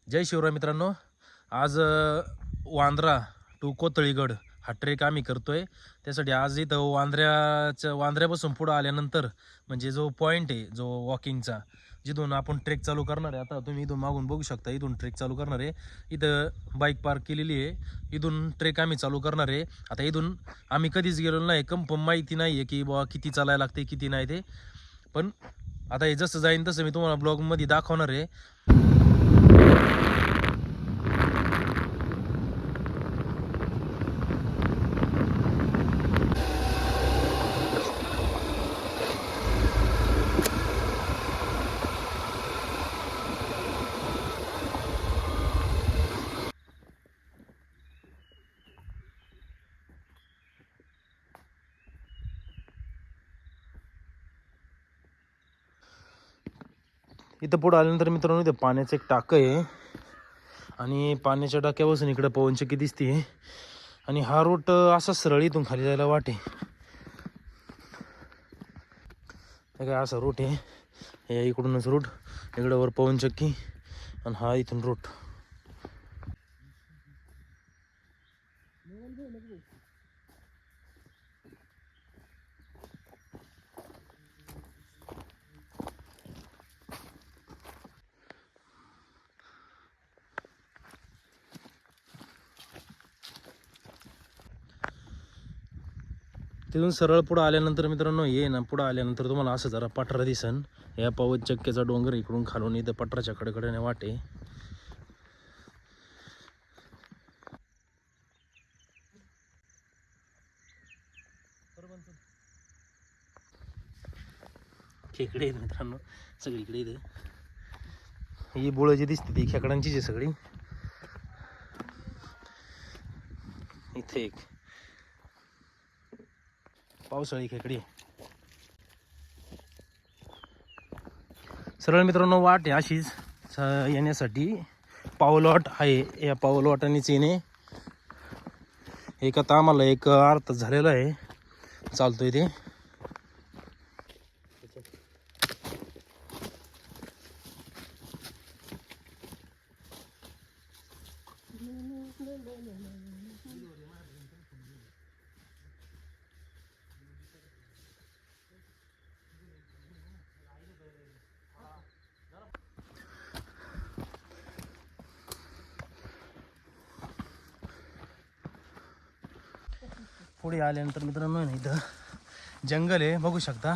जय शिवराय मित्रांनो. आज वांद्रा टू कोतळीगड हा ट्रेक आम्ही करतोय. त्यासाठी आज इथं वांद्र्यापासून पुढं आल्यानंतर म्हणजे जो पॉईंट आहे जो वॉकिंगचा, जिथून आपण ट्रेक चालू करणार आहे. आता तुम्ही इथून मागून बघू शकता, इथून ट्रेक चालू करणार आहे. इथं बाईक पार्क केलेली आहे, इथून ट्रेक आम्ही चालू करणार आहे. आता इथून आम्ही कधीच गेलेलो नाही, कन्फर्म माहिती नाही आहे की बाबा किती चालायला लागते किती नाही ते. पण आता हे जसं जाईन तसं मी तुम्हाला ब्लॉगमध्ये दाखवणार आहे. इथं पुढं आल्यानंतर मित्रांनो इथं पाण्याचं एक टाकं आहे आणि पाण्याच्या टाक्यापासून इकडं पवनचक्की दिसते. आणि हा रूट असा सरळ इथून खाली जायला वाटे काय असा रूट आहे. हे इकडूनच रूट, इकडं वर पवनचक्की आणि हा इथून रूट. तिथून सरळ पुढं आल्यानंतर मित्रांनो ये ना, पुढं आल्यानंतर तुम्हाला असं जरा पठार दिसन. या पवनचक्कीचा डोंगर इकडून खालून इथं पठाराच्या कडेकडेने वाटे. खेकडे आहेत मित्रांनो सगळीकडे. इथे ही बोळं जी दिसते ती खेकडांचीच आहे सगळी. इथे एक पावसाळी खेकडी. सरळ मित्रांनो वाट आहे अशीच येण्यासाठी. पावलवाट आहे, या पावलवाटानेच येणे. एक आता आम्हाला एक अर्थ झालेला आहे, चालतोय ते. पुढे आल्यानंतर मित्रांनो इथं जंगल आहे, बघू शकता.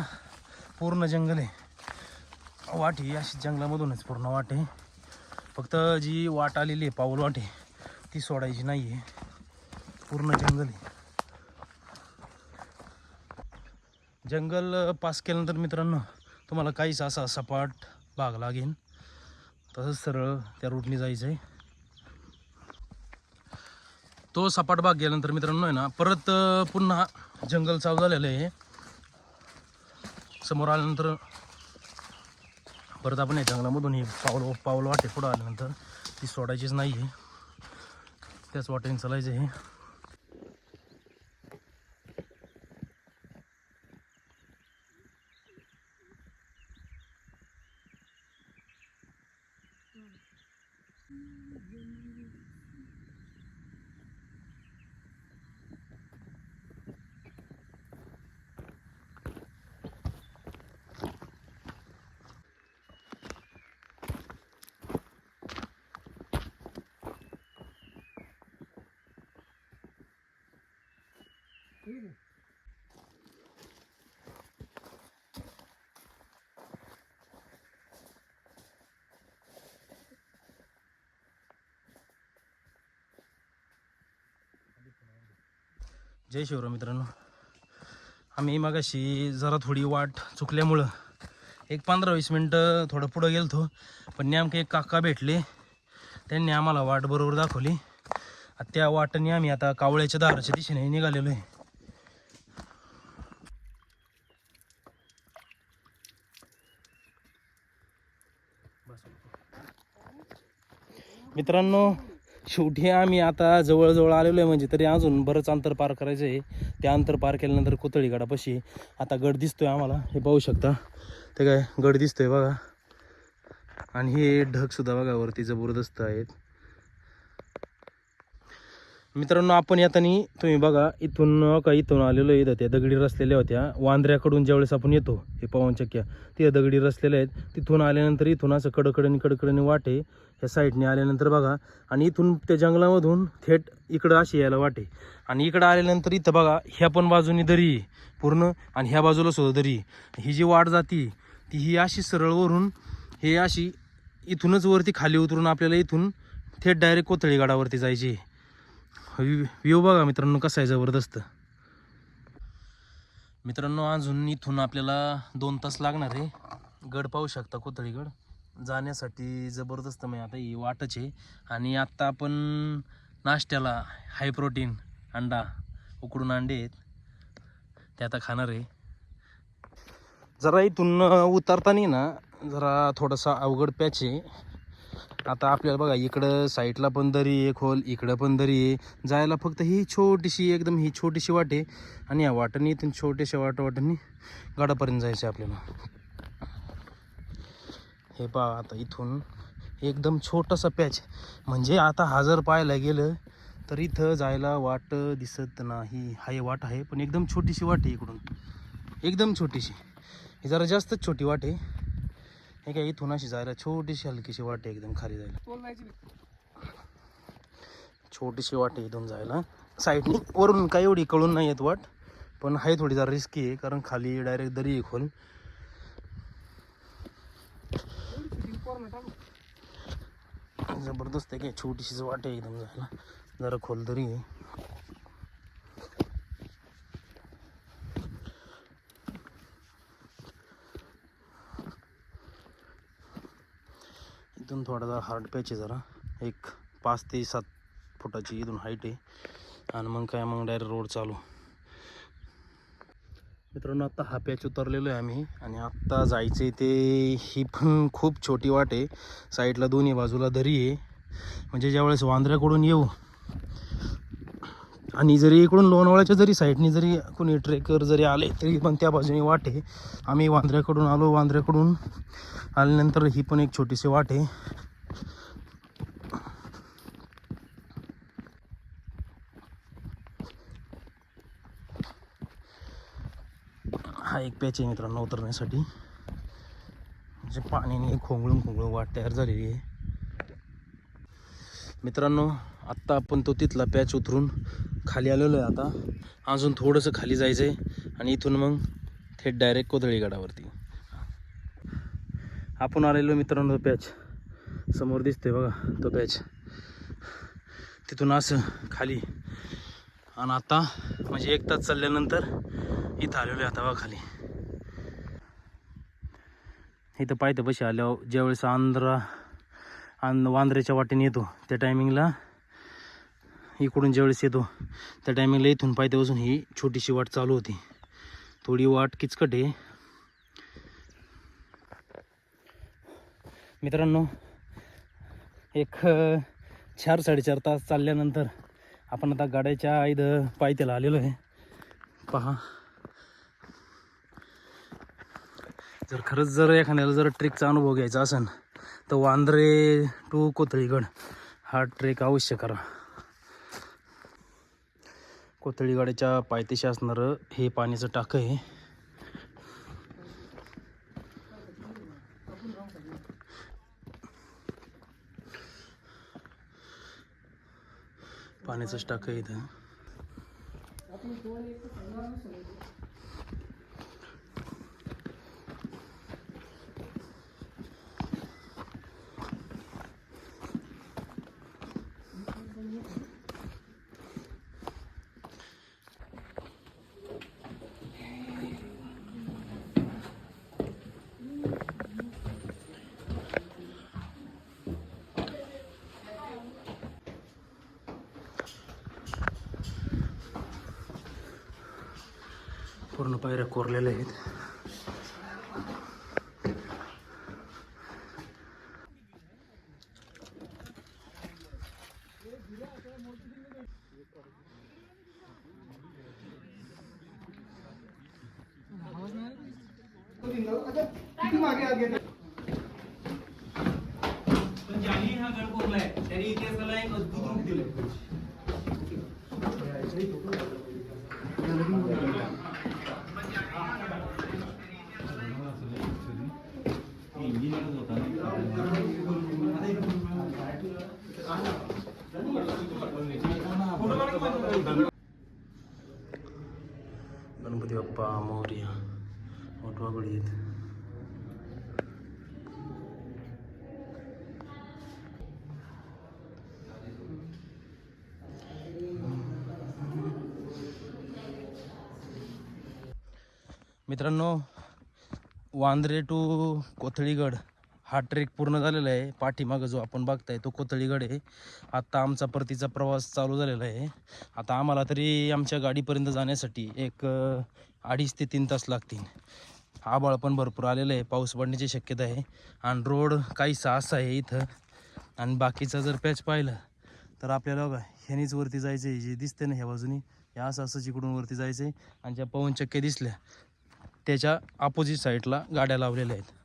पूर्ण जंगल आहे. वाट ही अशी जंगलामधूनच पूर्ण वाट आहे. फक्त जी वाट आलेली आहे पाऊल वाट आहे ती सोडायची नाही आहे. पूर्ण जंगल आहे. जंगल पास केल्यानंतर मित्रांनो तुम्हाला काहीच असा सपाट भाग लागेल. तसंच सरळ त्या रूटने जायचं आहे. तो सपाट भाग गेल्यानंतर मित्रांनो आहे ना, परत पुन्हा जंगल चालू झालेलं आहे. समोर आल्यानंतर परत आपण या जंगलामधून ही पाऊल वाटे पुढं आल्यानंतर ती सोडायचीच नाही आहे, त्याच वाटेने चालायचं आहे. जय शिवराय मित्रांनो. आम्ही मगाशी जरा थोडी वाट चुकल्यामुळं एक 15-20 मिनटं थोडं पुढं गेलतो. पण नेमके एक काका भेटले, त्यांनी आम्हाला वाट बरोबर दाखवली. त्या वाटेने आम्ही आता कावळ्याच्या दाराच्या दिशेने निघालेलो आहे. मित्रांनो शेवटी आम्ही आता जवळजवळ आलेलो आहे. म्हणजे तरी अजून बरंच अंतर पार करायचं आहे. त्या अंतर पार केल्यानंतर कोतळीगडापाशी आता गड दिसतोय आम्हाला. हे पाहू शकता, ते काय गड दिसतोय बघा. आणि हे ढग सुद्धा बघा वरती जबरदस्त आहेत. मित्रांनो आपण येताना तुम्ही बघा इथून का इथून आलेलो इथं त्या दगडी रचलेल्या होत्या. वांद्र्याकडून ज्यावेळेस आपण येतो हे पवनचक्क्या ते दगडी रचलेल्या आहेत. तिथून आल्यानंतर इथून असं कडकडणी वाटे ह्या साईडने आल्यानंतर बघा, आणि इथून त्या जंगलामधून थेट इकडं अशी यायला वाटे. आणि इकडं आल्यानंतर इथं बघा ह्या पण बाजूनी दरी पूर्ण, आणि ह्या बाजूला सुद्धा दरी. ही जी वाट जाती ती ही अशी सरळ वरून हे अशी इथूनच वरती खाली उतरून आपल्याला इथून थेट डायरेक्ट कोथळी गडावरती जायची. व्ह्यू बघा मित्रांनो कसा आहे जबरदस्त. मित्रांनो अजून इथून आपल्याला 2 तास लागणार आहे. गड पाहू शकता कोथळीगड जाण्यासाठी जबरदस्त. म्हणजे आता ही वाटच आहे. आणि आत्ता आपण नाश्त्याला हाय प्रोटीन अंडा, उकडून अंडे आहेत ते आता खाणार आहे. जरा इथून उतरताना ना जरा थोडासा अवघड पॅच आहे. आता आपल्याला बघा इकडं साईडला पण दरी आहे खोल, इकडं पण दरी आहे. जायला फक्त ही छोटीशी एकदम ही छोटीशी वाट आहे, आणि या वाटेने इथून छोट्याशा वाटेने गडापर्यंत जायचं आहे आपल्याला. हे पहा आता इथून एकदम छोटासा पॅच, म्हणजे आता हा जर पाहायला गेलं तर इथं जायला वाट दिसत नाही. हा वाट आहे पण एकदम छोटीशी वाट आहे इकडून, एकदम छोटीशी. ही जरा जास्तच छोटी वाट आहे. हे काय इथून अशी जायला छोटीशी हलकीशी वाट आहे एकदम खाली जायला. छोटीशी वाट आहे इथून जायला. साईडनी वरून काय एवढी कळून नाही येत वाट, पण आहे थोडी जरा रिस्की आहे कारण खाली डायरेक्ट दरी आहे खोल. जबरदस्त आहे काय छोटीशीच वाट आहे एकदम जायला, जरा खोल दरी आहे. इथून थोडा हार्ड पॅच आहे, जरा एक 5 ते 7 फुटाची इथून हाईट आहे. आणि मग काय मग डायरेक्ट रोड चालू. मित्रांनो आता हा पॅच उतरलेलो आहे आम्ही, आणि आत्ता जायचं आहे ते ही पण खूप छोटी वाट आहे. साईडला दोन्ही बाजूला दरी आहे. म्हणजे ज्यावेळेस वांद्र्याकडून येऊ आणि जरी इकडून लोणावळ्याच्या जरी साईडनी जरी कोणी ट्रेकर जरी आले तरी पण त्या बाजूने वाट आहे. आम्ही वांद्र्याकडून आलो, वांद्र्याकडून आल्यानंतर ही पण एक छोटीशी वाट आहे. हा एक पॅच आहे मित्रांनो उतरण्यासाठी, म्हणजे पाण्याने खोंगळून वाट तयार झालेली आहे. मित्रांनो आत्ता आपण तो तिथला पॅच उतरून खाली आलेलो आहे. आता अजून थोडंसं खाली जायचं आहे आणि इथून मग थेट डायरेक्ट कोथळी गडावरती आपण आलेलो. मित्रांनो पॅच समोर दिसतोय बघा, तो पॅच तिथून असं खाली. आणि आता म्हणजे 1 तास चालल्यानंतर इथं आलेलो आहे आता बघा खाली. इथं पायथ्या बशी आल्यावर ज्यावेळेस वांद्र्याच्या वाटेने येतो त्या टायमिंगला, इकडून ज्यावेळेस येतो त्या टायमिंगला इथून पायथ्यापासून ही छोटीशी वाट चालू होती. थोडी वाट किचकट आहे मित्रांनो. एक 4-4.5 तास चालल्यानंतर आपण आता गाड्याच्या इथं पायथ्याला आलेलो आहे. पहा जर खरंच जर एखाद्याला जर ट्रेकचा अनुभव घ्यायचा असेल तर वांद्रे टू कोथळीगड हा ट्रेक अवश्य करा. कोथळीगडाच्या पायथ्याशी असणारं हे पाण्याचं टाकं आहे. पाण्याचंच टाकं आहे इथं. पूर्ण पायऱ्या कोरलेल्या आहेत. गणपती बाप्पा मोरया मोठवागडी आहेत. मित्रांनो, वांद्रे टू कोथळीगड हा ट्रेक पूर्ण झालेला आहे. पाठीमागं जो आपण बघताय तो कोथळीगड आहे. आत्ता आमचा परतीचा प्रवास चालू झालेला आहे. आता आम्हाला तरी आमच्या गाडीपर्यंत जाण्यासाठी एक 2.5 ते 3 तास लागतील. आभाळ पण भरपूर आलेलं आहे, पाऊस पडण्याची शक्यता आहे आणि रोड काहीसा असा आहे इथं. आणि बाकीचा जर पॅच पाहिलं तर आपल्याला बघा ह्यानीच वरती जायचं आहे, जे दिसते ना ह्या बाजूनी, ह्या असंच इकडून वरती जायचं आहे. आणि ज्या पवनचक्क्या दिसल्या त्याच्या अपोजिट साईडला गाड्या लावलेल्या आहेत.